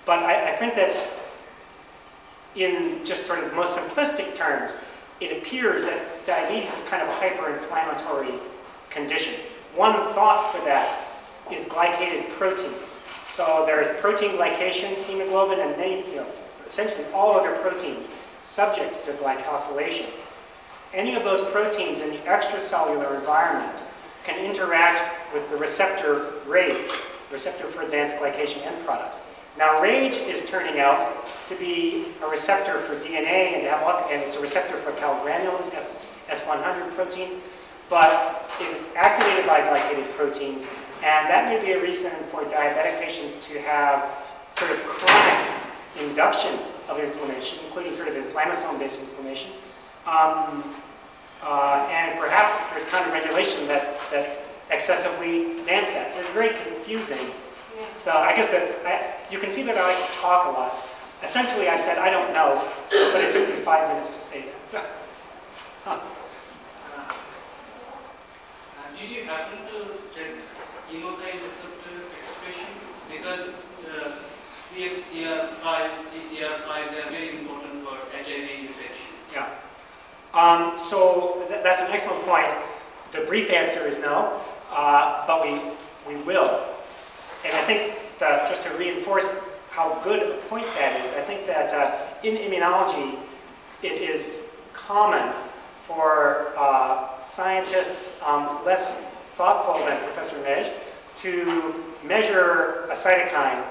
But I think that in just sort of the most simplistic terms, it appears that diabetes is kind of a hyperinflammatory condition. One thought for that is glycated proteins. So there's protein glycation, hemoglobin, and many, essentially all other proteins subject to glycosylation. Any of those proteins in the extracellular environment can interact with the receptor RAGE, receptor for advanced glycation end products. Now, RAGE is turning out to be a receptor for DNA, and it's a receptor for calgranulins, S100 proteins, but it is activated by glycated proteins, and that may be a reason for diabetic patients to have sort of chronic induction of inflammation, including sort of inflammasome-based inflammation. And perhaps there's counterregulation that excessively damps that. It's very confusing. Yeah. So I guess that you can see that I like to talk a lot. Essentially, I said, I don't know, but it took me 5 minutes to say that. So, did you happen to check chemokine receptor expression? Because CXCR5, CCR5, they are very important for HIV infection. Yeah. So that's an excellent point. The brief answer is no, but we will. And I think that just to reinforce how good a point that is, I think that in immunology, it is common for scientists less thoughtful than Professor Mej to measure a cytokine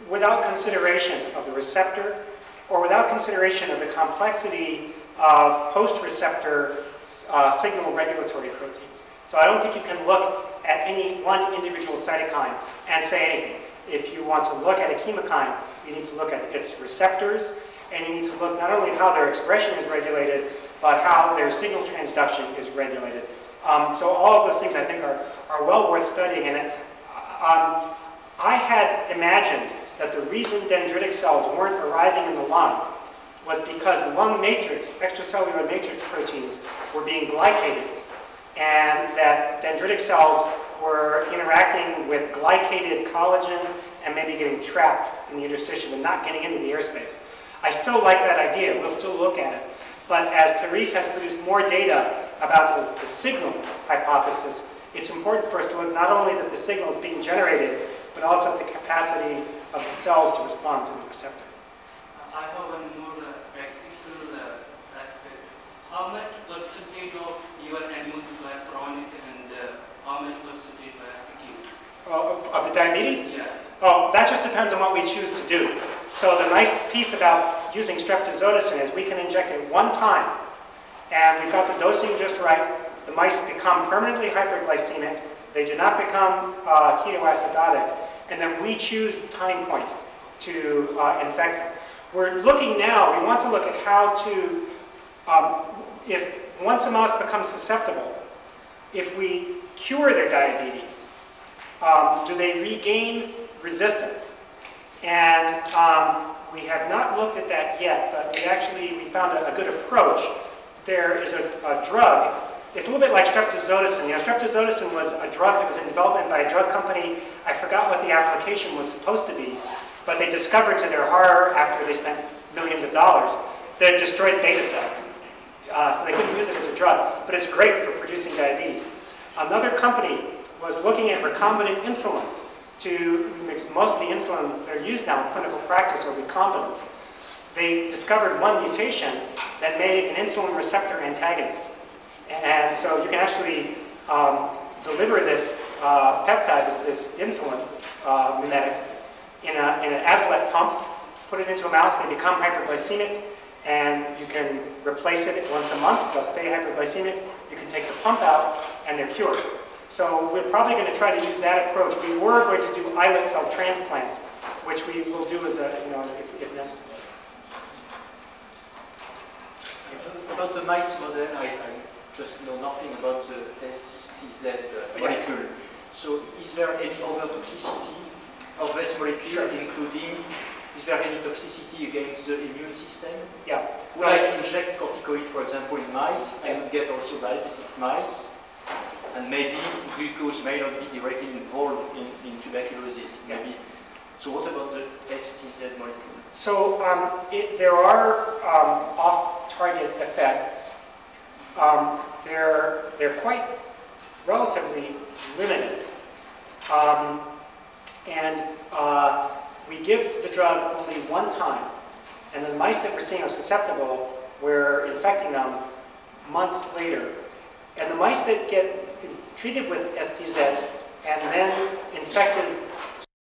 without consideration of the receptor or without consideration of the complexity of post-receptor signal regulatory proteins. So I don't think you can look at any one individual cytokine and say anything. If you want to look at a chemokine, you need to look at its receptors, and you need to look not only at how their expression is regulated, but how their signal transduction is regulated. So all of those things I think are well worth studying. And I had imagined that the reason dendritic cells weren't arriving in the lung was because the lung matrix, extracellular matrix proteins, were being glycated, and that dendritic cells were interacting with glycated collagen and maybe getting trapped in the interstitium and not getting into the airspace. I still like that idea. We'll still look at it. But as Clarice has produced more data about the signal hypothesis, it's important for us to look not only that the signal is being generated, but also at the capacity of the cells to respond to the receptor. I have one more practical aspect. How much percentage of your animals were chronic and how much percentage were acute? Of the diabetes? Yeah. Oh, that just depends on what we choose to do. So the nice piece about using streptozotocin is we can inject it one time, and we've got the dosing just right. The mice become permanently hyperglycemic. They do not become ketoacidotic, and then we choose the time point to infect them. We're looking now, we want to look at how to, if once a mouse becomes susceptible, if we cure their diabetes, do they regain resistance? And we have not looked at that yet, but we found a good approach. There is a drug. It's a little bit like streptozotocin. You know, streptozotocin was a drug that was in development by a drug company. I forgot what the application was supposed to be, but they discovered to their horror, after they spent millions of dollars, that it destroyed beta cells. So they couldn't use it as a drug, but it's great for producing diabetes. Another company was looking at recombinant insulins to mix most of the insulin that are used now in clinical practice are recombinant. They discovered one mutation that made an insulin receptor antagonist. And so you can actually deliver this peptide, this insulin mimetic, in an aslette pump, put it into a mouse, they become hyperglycemic, and you can replace it once a month. They'll stay hyperglycemic. You can take the pump out, and they're cured. So we're probably going to try to use that approach. We were going to do islet cell transplants, which we will do as if necessary. About the mice model, I just know nothing about the STZ molecule. So is there any other toxicity of this molecule, sure, including, is there any toxicity against the immune system? Yeah. Would I inject corticoid, for example, in mice, yes, and get also diabetic mice? And maybe glucose may not be directly involved in tuberculosis. Maybe. So what about the STZ molecule? So there are off-target effects. They're quite relatively limited. We give the drug only one time, and the mice that we're seeing are susceptible, we're infecting them months later. And the mice that get treated with STZ and then infected